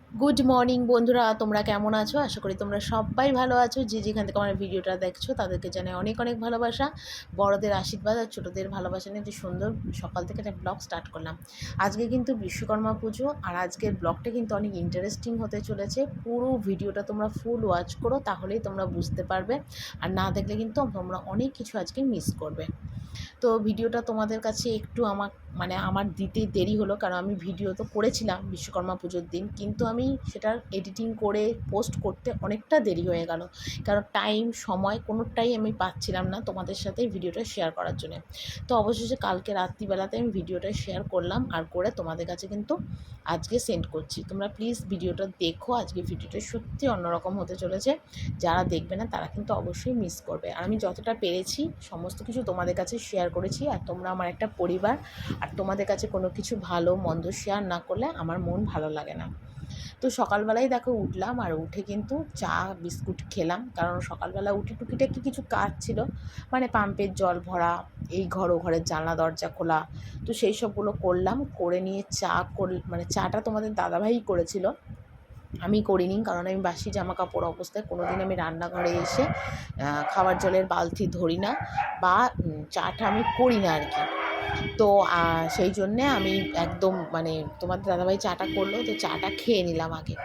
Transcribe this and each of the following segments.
Good morning বন্ধুরা, তোমরা কেমন আছো? আশা করি তোমরা সবাই ভালো আছো। যে যেখান থেকে আমার ভিডিওটা দেখছো তাদেরকে জানাই অনেক অনেক ভালোবাসা, বড়দের আশীর্বাদ আর ছোটোদের ভালোবাসা নিয়ে একটি সুন্দর সকাল থেকে একটা ব্লগ স্টার্ট করলাম। আজকে কিন্তু বিশ্বকর্মা পুজো, আর আজকের ব্লগটা কিন্তু অনেক ইন্টারেস্টিং হতে চলেছে। পুরো ভিডিওটা তোমরা ফুল ওয়াচ করো, তাহলেই তোমরা বুঝতে পারবে। আর না দেখলে কিন্তু তোমরা অনেক কিছু আজকে মিস করবে। তো ভিডিওটা তোমাদের কাছে একটু আমার দিতে দেরি হলো, কারণ আমি ভিডিও তো করেছিলাম বিশ্বকর্মা পুজোর দিন, কিন্তু আমি সেটার এডিটিং করে পোস্ট করতে অনেকটা দেরি হয়ে গেল, কারণ সময় কোনোটাই আমি পাচ্ছিলাম না তোমাদের সাথে ভিডিওটা শেয়ার করার জন্য। তো অবশেষে কালকে রাত্রিবেলাতে আমি ভিডিওটা শেয়ার করলাম, আর করে তোমাদের কাছে কিন্তু আজকে সেন্ড করছি। তোমরা প্লিজ ভিডিওটা দেখো, আজকে ভিডিওটা সত্যি অন্যরকম হতে চলেছে। যারা দেখবে না তারা কিন্তু অবশ্যই মিস করবে। আর আমি যতটা পেরেছি সমস্ত কিছু তোমাদের কাছে শেয়ার করেছি, আর তোমরা আমার একটা পরিবার, আর তোমাদের কাছে কোনো কিছু ভালো মন্দ শেয়ার না করলে আমার মন ভালো লাগে না। তো সকালবেলায় দেখো উঠলাম, আর উঠে কিন্তু চা বিস্কুট খেলাম, কারণ সকালবেলা উঠে টুকিটাকি কিছু কাজ ছিল, মানে পাম্পের জল ভরা, এই ঘর ও ঘরের জানলা দরজা খোলা, তো সেই সবগুলো করলাম। করে নিয়ে চাটা তোমাদের দাদাভাই করেছিল, আমি করিনি, কারণ আমি বাসি জামা কাপড় অবস্থায় কোনোদিন আমি রান্নাঘরে এসে খাবার জলের বালতি ধরি না, বা চাটা আমি করি না আর কি। তো সেই জন্যে আমি একদম তোমাদের দাদাভাই চাটা করলো, তো চাটা খেয়ে নিলাম আগে।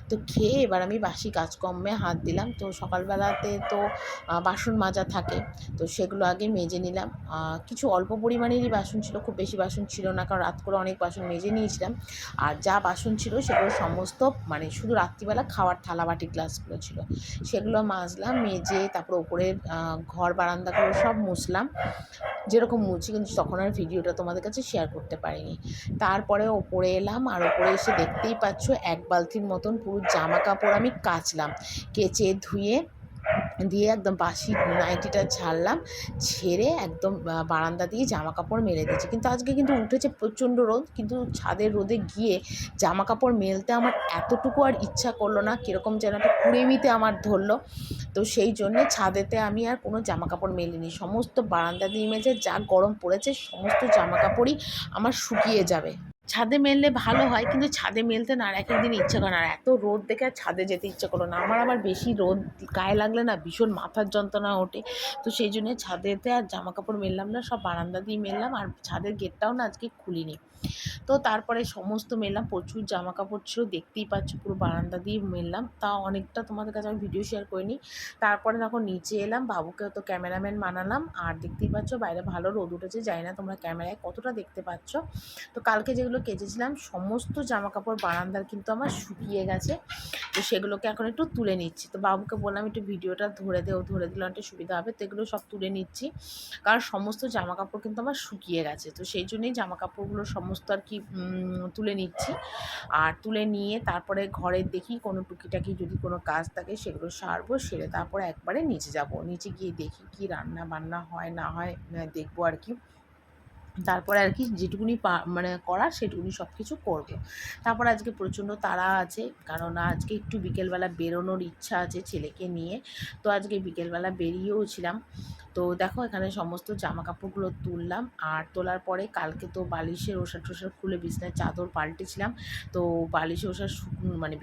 তো খেয়ে এবার আমি বাসি কাজকর্মে হাত দিলাম। তো সকালবেলাতে তো বাসন মাজা থাকে, তো সেগুলো আগে মেজে নিলাম। কিছু অল্প পরিমাণেরই বাসন ছিল, খুব বেশি বাসন ছিল না, কারণ রাত করে অনেক বাসন মেজে নিয়েছিলাম। আর যা বাসন ছিল সেগুলো সমস্ত শুধু রাত্রিবেলা খাওয়ার থালা বাটি গ্লাসগুলো ছিল, সেগুলো মাজলাম। মেজে তারপর ওপরের ঘর বারান্দাগুলো সব মুছলাম, যেরকম মুছি, কিন্তু তখন আর ভিডিওটা তোমাদের কাছে শেয়ার করতে পারিনি। তারপরে ওপরে এলাম, আর ওপরে এসে দেখতেই পাচ্ছ এক বালতির মতন পুরো জামা কাপড় আমি কাচলাম, কেচে ধুয়ে দিয়ে একদম বাসি নাইটিটা ঝাড়লাম, ঝেড়ে একদম বারান্দা দিয়ে জামা কাপড় মেলে দিয়েছি। কিন্তু আজকে কিন্তু উঠেছে প্রচণ্ড রোদ, কিন্তু ছাদের রোদে গিয়ে জামা কাপড় মেলতে আমার এতটুকু আর ইচ্ছা করলো না, কীরকম যেন একটা কুড়েমিতে আমার ধরলো। তো সেই জন্যে ছাদেতে আমি আর কোনো জামা কাপড় মেলিনি, সমস্ত বারান্দা দিয়ে মেজে, যা গরম পড়েছে সমস্ত জামা কাপড়ই আমার শুকিয়ে যাবে। ছাদে মেললে ভালো হয়, কিন্তু ছাদে মেলতে না আর এক একদিন ইচ্ছা করে না, আর এত রোদ দেখে আর ছাদে যেতে ইচ্ছা করলো না। আবার বেশি রোদ গায়ে লাগলে না ভীষণ মাথার যন্ত্রণা ওঠে, তো সেই জন্য ছাদেতে আর জামা কাপড় মেললাম না, সব বারান্দা দিয়ে মেললাম। আর ছাদের গেটটাও না আজকে খুলিনি। তো তারপরে সমস্ত মেললাম, প্রচুর জামা কাপড় ছিল, দেখতেই পাচ্ছ পুরো বারান্দা দিয়ে মেললাম, তাও অনেকটা তোমাদের কাছে আমি ভিডিও শেয়ার করিনি। তারপরে তখন নিচে এলাম, বাবুকেও তো ক্যামেরাম্যান বানালাম। আর দেখতেই পাচ্ছ বাইরে ভালো রোদ উঠেছে, জানি না তোমরা ক্যামেরায় কতটা দেখতে পাচ্ছ। তো কালকে যেগুলো কেচেছিলাম সমস্ত জামা কাপড় বারান্দার কিন্তু আমার শুকিয়ে গেছে, তো সেগুলোকে এখন একটু তুলে নিচ্ছি। তো বাবুকে বললাম একটু ভিডিওটা ধরে দিলে একটু সুবিধা হবে, তো এগুলো সব তুলে নিচ্ছি, কারণ সমস্ত জামা কাপড় কিন্তু আমার শুকিয়ে গেছে। তো সেই জন্যই জামা কাপড়গুলো সমস্ত আর কি তুলে নিচ্ছি। আর তুলে নিয়ে তারপরে ঘরের দেখি কোনো টুকিটাকি যদি কোনো কাজ থাকে সেগুলো সারবো, সেরে তারপরে একবারে নিচে যাব, নিচে গিয়ে দেখি কি রান্না বান্না হয় না হয় দেখবো আর কি। তারপরে আর কি যেটুকুনি করার সেটুকুনি সব কিছু করবো। তারপর আজকে প্রচণ্ড তাড়া আছে, কারণ আজকে একটু বিকেলবেলা বেরোনোর ইচ্ছা আছে ছেলেকে নিয়ে, তো আজকে বিকেলবেলা বেরিয়েওছিলাম। তো দেখো এখানে সমস্ত জামা কাপড়গুলো তুললাম, আর তোলার পরে কালকে তো বালিশের ওষার টোষার খুলে বিছানার চাদর পাল্টেছিলাম। তো বালিশের ওষার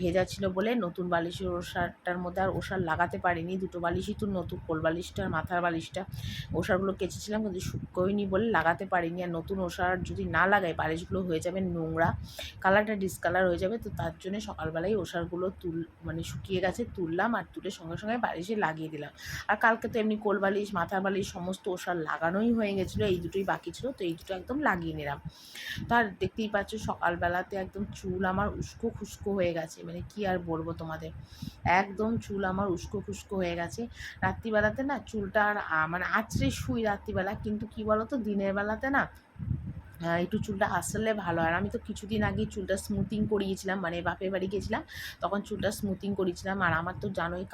ভেজা ছিল বলে নতুন বালিশের ওষারটার মধ্যে আর ওষার লাগাতে পারিনি, দুটো বালিশই তো নতুন, কোল বালিশটা আর মাথার বালিশটা, ওষারগুলো কেচেছিলাম কিন্তু শুকোয়নি বলে লাগাতে পারিনি। আর নতুন ওষার যদি না লাগাই বালিশগুলো হয়ে যাবে নোংরা, কালারটা ডিসকালার হয়ে যাবে। তো তার জন্য সকালবেলায় ওষারগুলো শুকিয়ে গেছে তুললাম, আর তুলে সঙ্গে সঙ্গে বালিশে লাগিয়ে দিলাম। আর কালকে তো এমনি কোল বালিশ মাথার বালিশ সমস্ত ওষার লাগানোই হয়ে গেছিলো, এই দুটোই বাকি ছিল, তো এই দুটো একদম লাগিয়ে নিলাম। তো আর দেখতেই পাচ্ছ সকালবেলাতে একদম চুল আমার উস্কো খুস্কো হয়ে গেছে, কি আর বলবো তোমাদের, একদম চুল আমার উস্কো খুস্কো হয়ে গেছে। রাত্রিবেলাতে না চুলটা আর আঁচড়ে শুই রাত্রিবেলা, কিন্তু কি বলো তো দিনের বেলাতে না একটু চুলটা আসলে ভালো হয়। আর আমি তো কিছুদিন আগেই চুলটা স্মুথিং করিয়েছিলাম, বাপের বাড়ি গেছিলাম তখন চুলটা স্মুথিং করিয়েছিলাম। আর আমার তো জানোই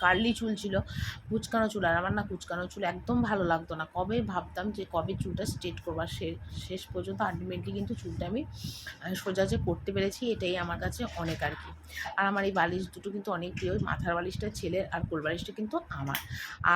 কার্লি চুল ছিল, কুচকানো চুল, আর আমার না কুচকানো চুল একদম ভালো লাগতো না। কবে ভাবতাম যে কবে চুলটা স্ট্রেট করবো, আর শেষ পর্যন্ত আলটিমেটলি কিন্তু চুলটা আমি সোজা যে করতে পেরেছি, এটাই আমার কাছে অনেক আর কি। আর আমার এই বালিশ দুটো কিন্তু অনেক প্রিয়, মাথার বালিশটা ছেলের আর কোল বালিশটা কিন্তু আমার।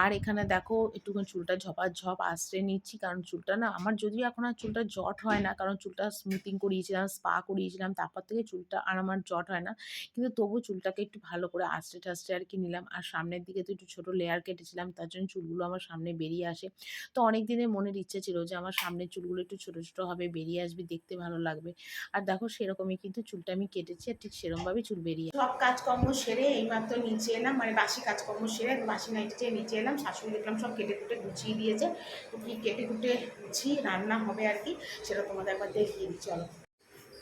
আর এখানে দেখো একটুখানি চুলটা ঝপ আশ্রয় নিচ্ছি, কারণ চুলটা না আমার যদিও এখন আর আমার চুলটা জট হয় না, কারণ চুলটা স্মুথিং করিয়েছিলাম, স্পা করিয়েছিলাম, তারপর থেকে চুলটা আর আমার জট হয় না। কিন্তু তবু চুলটাকে একটু ভালো করে আঁচড়ে টাচড়ে আর কি নিলাম। আর সামনের দিকে তো একটু ছোটো লেয়ার কেটেছিলাম, তার জন্য চুলগুলো আমার সামনে বেরিয়ে আসে। তো অনেক দিনের মনের ইচ্ছে ছিল যে আমার সামনের চুলগুলো একটু ছোটো ছোটো হবে, বেরিয়ে আসবে, দেখতে ভালো লাগবে। আর দেখো সেরকমই কিন্তু চুলটা আমি কেটেছি, আর ঠিক সেরকমভাবেই চুল বেরিয়ে সব কাজকর্ম সেরে এইমাত্র নিচে এলাম, মানে বাসি কাজকর্ম সেরে বাসি নাইটিতে নিচে এলাম। শাশুড়ি দেখলাম সব কেটে কুটে গুছিয়ে দিয়েছে। তো কি কেটে কুটে গুছিয়ে রান্না হবে আর কি, সেটা তোমাদের একবার দেখিয়ে দিই চলো।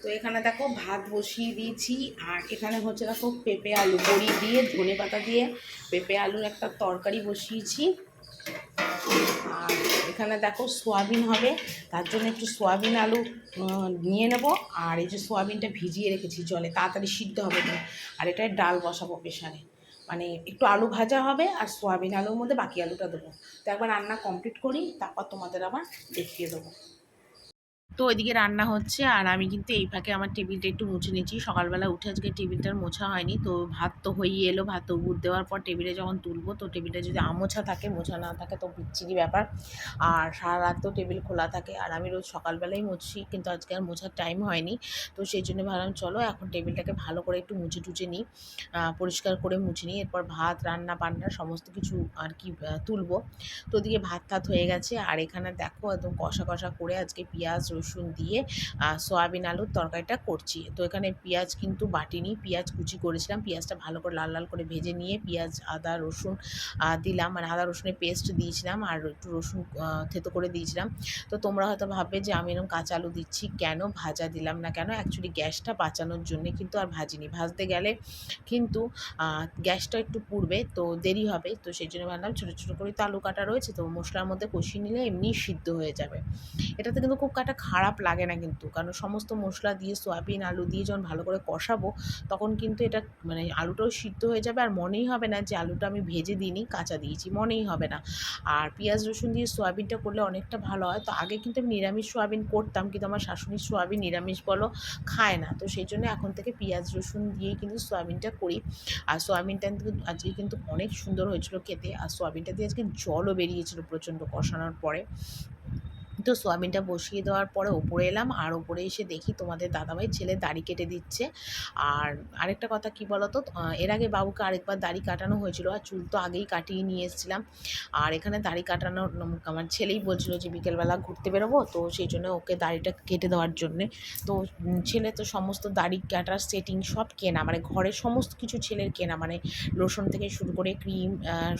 তো এখানে দেখো ভাত বসিয়ে দিয়েছি, আর এখানে হচ্ছে দেখো পেঁপে আলু বড়ি দিয়ে ধনে পাতা দিয়ে পেঁপে আলুর একটা তরকারি বসিয়েছি। আর এখানে দেখো সোয়াবিন হবে, তার জন্য একটু সোয়াবিন আলু নিয়ে নেব। আর এই যে সোয়াবিনটা ভিজিয়ে রেখেছি জলে, তাড়াতাড়ি সিদ্ধ হবে না। আর এটায় ডাল বসাবো প্রেশারে, মানে একটু আলু ভাজা হবে আর সোয়াবিন আলুর মধ্যে বাকি আলুটা দেবো। তো একবার রান্না কমপ্লিট করি, তারপর তোমাদের আবার দেখিয়ে দেবো। তো ওইদিকে রান্না হচ্ছে, আর আমি কিন্তু এই ফাঁকে আমার টেবিলটা একটু মুছে নিচ্ছি। সকালবেলা উঠে আজকে টেবিলটার মোছা হয়নি, তো ভাত তো হয়েই এলো। ভাত তো গুড় দেওয়ার পর টেবিলে যখন তুলবো, তো টেবিলটা যদি আমোছা থাকে, মোছা না থাকে তো বিচ্ছিরি ব্যাপার। আর সারা রাত তো টেবিল খোলা থাকে, আর আমি রোজ সকালবেলাই মুছি, কিন্তু আজকে আর মোছার টাইম হয়নি। তো সেই জন্য ভাবলাম চলো এখন টেবিলটাকে ভালো করে একটু মুছে টুচে নিই, পরিষ্কার করে মুছে নিই। এরপর ভাত রান্না বান্না সমস্ত কিছু আর কি তুলবো। তো ওদিকে ভাত টাত হয়ে গেছে, আর এখানে দেখো একদম কষা কষা করে আজকে পেঁয়াজ রসুন দিয়ে সয়াবিন আলুর তরকারিটা করছি। তো এখানে পেঁয়াজ কিন্তু বাটিনি, পেঁয়াজ কুচি করেছিলাম। পেঁয়াজটা ভালো করে লাল লাল করে ভেজে নিয়ে পেঁয়াজ আদা রসুন দিলাম, মানে আদা রসুনের পেস্ট দিয়েছিলাম, আর একটু রসুন থেতো করে দিয়েছিলাম। তো তোমরা হয়তো ভাববে যে আমি এরকম কাঁচা আলু দিচ্ছি কেন, ভাজা দিলাম না কেন। অ্যাকচুয়ালি গ্যাসটা বাঁচানোর জন্য কিন্তু আর ভাজিনি, ভাজতে গেলে কিন্তু গ্যাসটা একটু পুড়বে, তো দেরি হবে। তো সেই জন্য ভাবলাম ছোটো ছোটো করে তো আলু কাটা রয়েছে, তো মশলার মধ্যে কষিয়ে নিলে এমনিই সিদ্ধ হয়ে যাবে। এটাতে কিন্তু খুব কাটা খারাপ লাগে না কিন্তু, কারণ সমস্ত মশলা দিয়ে সয়াবিন আলু দিয়ে যখন ভালো করে কষাবো, তখন কিন্তু এটা মানে আলুটাও সিদ্ধ হয়ে যাবে, আর মনেই হবে না যে আলুটা আমি ভেজে দিইনি, কাঁচা দিয়েছি, মনেই হবে না। আর পেঁয়াজ রসুন দিয়ে সয়াবিনটা করলে অনেকটা ভালো হয়। তো আগে কিন্তু আমি নিরামিষ সয়াবিন করতাম, কিন্তু আমার শাশুড়ির সয়াবিন নিরামিষ বলো খায় না, তো সেই জন্য এখন থেকে পেঁয়াজ রসুন দিয়েই কিন্তু সয়াবিনটা করি। আর সয়াবিনটা আজকে কিন্তু অনেক সুন্দর হয়েছিল খেতে, আর সয়াবিনটা দিয়ে আজকে জলও বেরিয়েছিল প্রচণ্ড কষানোর পরে। তো সোয়াবিনটা বসিয়ে দেওয়ার পরে ওপরে এলাম, আর ওপরে এসে দেখি তোমাদের দাদাভাই ছেলে দাড়ি কেটে দিচ্ছে। আর আরেকটা কথা কি বলতো, এর আগে বাবুকে আরেকবার দাড়ি কাটানো হয়েছিল, আর চুল তো আগেই কাটিয়ে নিয়ে এসেছিলাম। আর এখানে দাড়ি কাটানোর আমার ছেলেই বলছিল যে বিকেলবেলা ঘুরতে বেরোবো, তো সেই জন্য ওকে দাড়িটা কেটে দেওয়ার জন্যে। তো ছেলে তো সমস্ত দাড়ি কাটার সেটিং সব কেনা, মানে ঘরের সমস্ত কিছু ছেলের কেনা, মানে লোশন থেকে শুরু করে ক্রিম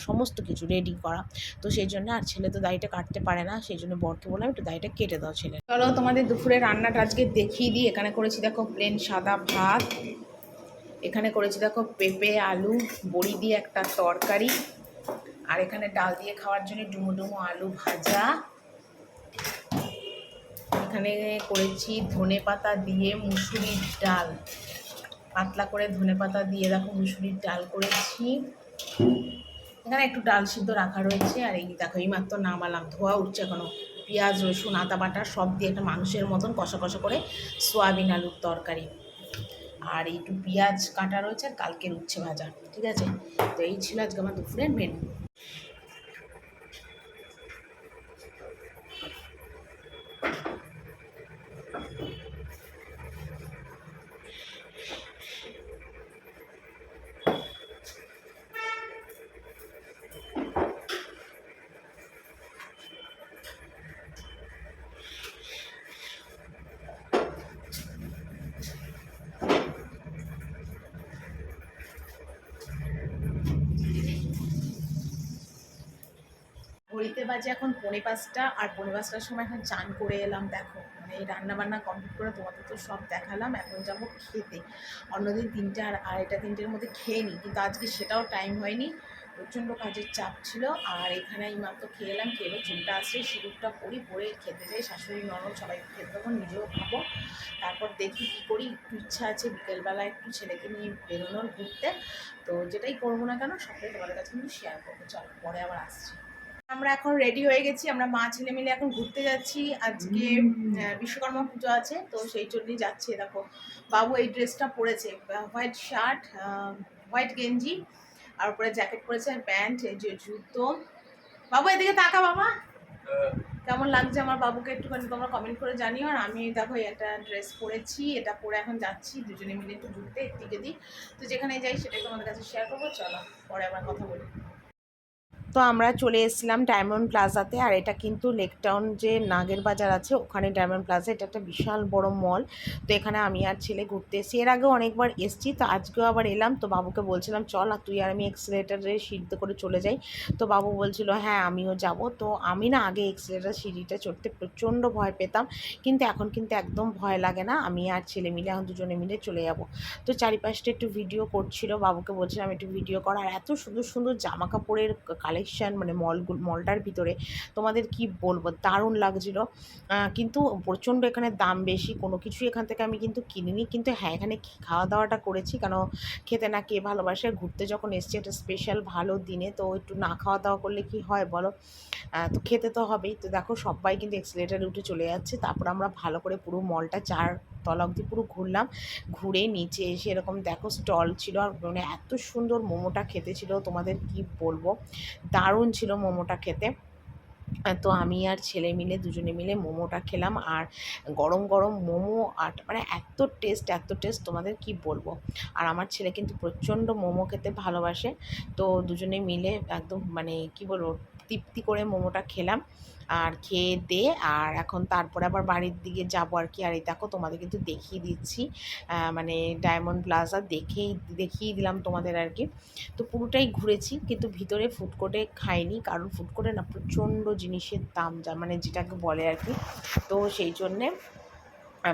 সমস্ত কিছু রেডি করা। তো সেই জন্য, আর ছেলে তো দাড়িটা কাটতে পারে না, সেই জন্য বরকে বললাম একটু দাড়িটা কেটে দাও ছেলে। চলো তোমাদের দুপুরে রান্নাটা আজকে দেখিয়ে দিই। এখানে করেছি দেখো প্লেন সাদা ভাত, এখানে করেছি দেখো পেঁপে আলু বড়ি দিয়ে একটা তরকারি, আর এখানে ডাল দিয়ে খাওয়ার জন্য ডুমো ডুমো আলু ভাজা, এখানে করেছি ধনে পাতা দিয়ে মুসুরির ডাল, পাতলা করে ধনে পাতা দিয়ে দেখো মুসুরির ডাল করেছি। এখানে একটু ডাল সিদ্ধ রাখা রয়েছে, আর এই দেখো এই মাত্র নামালাম, ধোয়া উঠছে এখনো। পেঁয়াজ রসুন আদা বাটা সব দিয়ে একটা মাংসের মতন কষা কষা করে সোয়াবিন আলুর তরকারি, আর একটু পেঁয়াজ কাটা রয়েছে, আর কালকের উচ্ছে ভাজা। ঠিক আছে, তো এই ছিল আজকে আমার দুপুরের মেনু। ঘড়িতে বাজে এখন 4:45, আর 4:45টার সময় এখন চান করে এলাম। দেখো মানে এই রান্নাবান্না কমপ্লিট করে তোমাদের তো সব দেখালাম, এখন যাবো খেতে। অন্যদিন 3টে আর 2:30-3টের মধ্যে খেয়ে নিই, কিন্তু আজকে সেটাও টাইম হয়নি, প্রচণ্ড কাজের চাপ ছিল। আর এখানে এই মাত্র খেয়ে এলাম, খেয়ে চুলটা আসছে, সিঁদুরটা পরি, পরে খেতে যাই, শাশুড়ি ননদ সবাইকে খেতে দেবো, নিজেও খাবো। তারপর দেখি কী করি, একটু ইচ্ছা আছে বিকেলবেলা একটু ছেলেকে নিয়ে বেরোনোর ঘুরতে। তো যেটাই করবো না কেন সবটাই তোমাদের কাছে কিন্তু শেয়ার করবো। চলো পরে আবার আসছি। আমরা এখন রেডি হয়ে গেছি, আমরা মা ছেলে মিলে এখন ঘুরতে যাচ্ছি। আজকে বিশ্বকর্মা পুজো আছে, তো সেই জন্যই যাচ্ছি। দেখো বাবু এই ড্রেসটা পরেছে, হোয়াইট শার্ট, হোয়াইট গেঞ্জি, আর উপরে জ্যাকেট পরেছে, প্যান্ট, এই যে জুতো। বাবু এদিকে তাকা বাবা, কেমন লাগছে আমার বাবুকে একটুখানি তোমরা কমেন্ট করে জানিও। আর আমি দেখো একটা ড্রেস পরেছি, এটা পরে এখন যাচ্ছি দুজনে মিলে একটু ঘুরতে এদিকে দিই। তো যেখানে যাই সেটাই তোমাদের কাছে শেয়ার করবো। চলো পরে আবার কথা বলি। তো আমরা চলে এসেছিলাম ডায়মন্ড প্লাজাতে। আর এটা কিন্তু লেক টাউন যে নাগের বাজার আছে ওখানে ডায়মন্ড প্লাজা, এটা একটা বিশাল বড় মল। তো এখানে আমি আর ছেলে ঘুরতে এসেছি, এর আগেও অনেকবার এসেছি, তো আজকেও আবার এলাম। তো বাবুকে বলছিলাম চল আর তুই আর আমি এক্সিলেটারে সিঁড়িতে করে চলে যাই। তো বাবু বলছিল হ্যাঁ আমিও যাব। তো আমি না আগে এক্সিলেটার সিঁড়িটা চড়তে প্রচণ্ড ভয় পেতাম, কিন্তু এখন কিন্তু একদম ভয় লাগে না। আমি আর ছেলে মিলে এখন দুজনে মিলে চলে যাব। তো চারিপাশটা একটু ভিডিও করছিল, বাবুকে বলছিলাম একটু ভিডিও কর। আর এত সুন্দর সুন্দর জামা কাপড়ের কালেকশান, মানে মলটার ভিতরে তোমাদের কি বলবো, দারুণ লাগছিল। কিন্তু প্রচণ্ড এখানে দাম বেশি, কোনো কিছুই এখান থেকে আমি কিন্তু কিনিনি। কিন্তু হ্যাঁ এখানে খাওয়া দাওয়াটা করেছি, কেন খেতে না কে ভালোবাসে, ঘুরতে যখন এসছি একটা স্পেশাল ভালো দিনে, তো একটু না খাওয়া দাওয়া করলে কি হয় বলো। তো খেতে তো হবেই। তো দেখো সবাই কিন্তু এক্সিলেটারে উঠে চলে যাচ্ছে। তারপর আমরা ভালো করে পুরো মলটা 4 তলা অবধি পুরো ঘুরলাম। ঘুরে নিচে এসে এরকম দেখো স্টল ছিল, আর মানে এত সুন্দর মোমোটা খেতে ছিল তোমাদের কি বলবো, দারুণ ছিল মোমোটা খেতে। তো আমি আর ছেলে মিলে দুজনে মিলে মোমোটা খেলাম। আর গরম গরম মোমো, আর মানে এত টেস্ট তোমাদের কি বলবো। আর আমার ছেলে কিন্তু প্রচণ্ড মোমো খেতে ভালোবাসে। তো দুজনে মিলে একদম মানে কি বলবো তৃপ্তি করে মোমোটা খেলাম। আর খেয়ে দে আর এখন তারপরে আবার বাড়ির দিকে যাবো আর কি। আর এই দেখো তোমাদের কিন্তু দেখিয়ে দিচ্ছি, মানে ডায়মন্ড প্লাজা দেখিয়ে দিলাম তোমাদের আর কি। তো পুরোটাই ঘুরেছি, কিন্তু ভিতরে ফুড কোর্টে খাইনি, কারণ ফুড কোর্টে না প্রচণ্ড জিনিসের দাম, যা মানে যেটাকে বলে আর কি। তো সেই জন্যে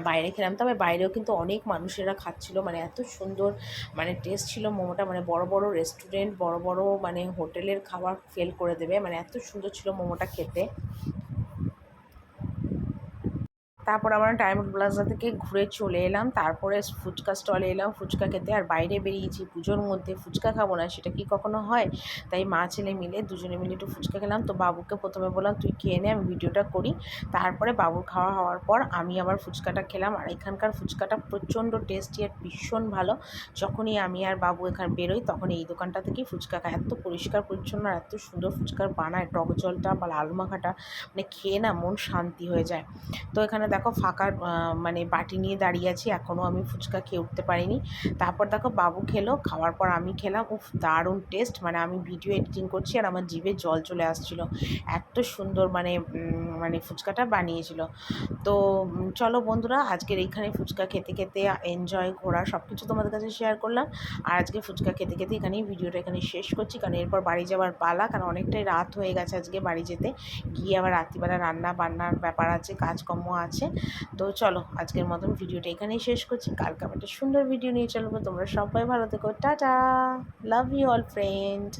বাইরে খেলাম। তবে বাইরেও কিন্তু অনেক মানুষেরা খাচ্ছিলো, মানে এত সুন্দর মানে টেস্ট ছিল মোমোটা, মানে বড় বড় রেস্টুরেন্ট, বড় বড় মানে হোটেলের খাবার ফেল করে দেবে, মানে এত সুন্দর ছিল মোমোটা খেতে। তারপর আমরা ডায়মন্ড প্লাজা থেকে ঘুরে চলে এলাম, তারপরে ফুচকা স্টলে এলাম ফুচকা খেতে। আর বাইরে বেরিয়েছি পুজোর মধ্যে, ফুচকা খাবো না সেটা কি কখনো হয়। তাই মা ছেলে মিলে দুজনে মিলে একটু ফুচকা খেলাম। তো বাবুকে প্রথমে বললাম তুই খেয়ে নে, আমি ভিডিওটা করি। তারপরে বাবুর খাওয়া হওয়ার পর আমি আবার ফুচকাটা খেলাম। আর এখানকার ফুচকাটা প্রচণ্ড টেস্টি আর ভীষণ ভালো। যখনই আমি আর বাবু এখানে বেরোই তখন এই দোকানটা থেকেই ফুচকা খাই। এত পরিষ্কার পরিচ্ছন্ন আর এত সুন্দর ফুচকার বানায়, টক জলটা বা লাল মাখাটা মানে খেয়ে না মন শান্তি হয়ে যায়। তো এখানে দেখো ফাঁকা মানে বাটি নিয়ে দাঁড়িয়ে আছি, এখনও আমি ফুচকা খেয়ে উঠতে পারিনি। তারপর দেখো বাবু খেলো, খাওয়ার পর আমি খেলাম। উফ দারুণ টেস্ট, মানে আমি ভিডিও এডিটিং করছি আর আমার জিভে জল চলে আসছিলো, এত সুন্দর মানে মানে ফুচকাটা বানিয়েছিল। তো চলো বন্ধুরা, আজকের এইখানে ফুচকা খেতে খেতে এনজয় ঘোরা সব কিছু তোমাদের কাছে শেয়ার করলাম। আর আজকে ফুচকা খেতে খেতে এখানেই ভিডিওটা এখানে শেষ করছি, কারণ এরপর বাড়ি যাওয়ার পালা, কারণ অনেকটাই রাত হয়ে গেছে আজকে বাড়ি যেতে। গিয়ে আবার রাত্রিবেলা রান্না বান্নার ব্যাপার আছে, কাজকর্ম আছে। তো চলো আজকের মতন ভিডিওটা এখানেই শেষ করছি, কালকে আমি একটা সুন্দর ভিডিও নিয়ে চলবো। তোমরা সবাই ভালো থেকো, tata, love you all friend.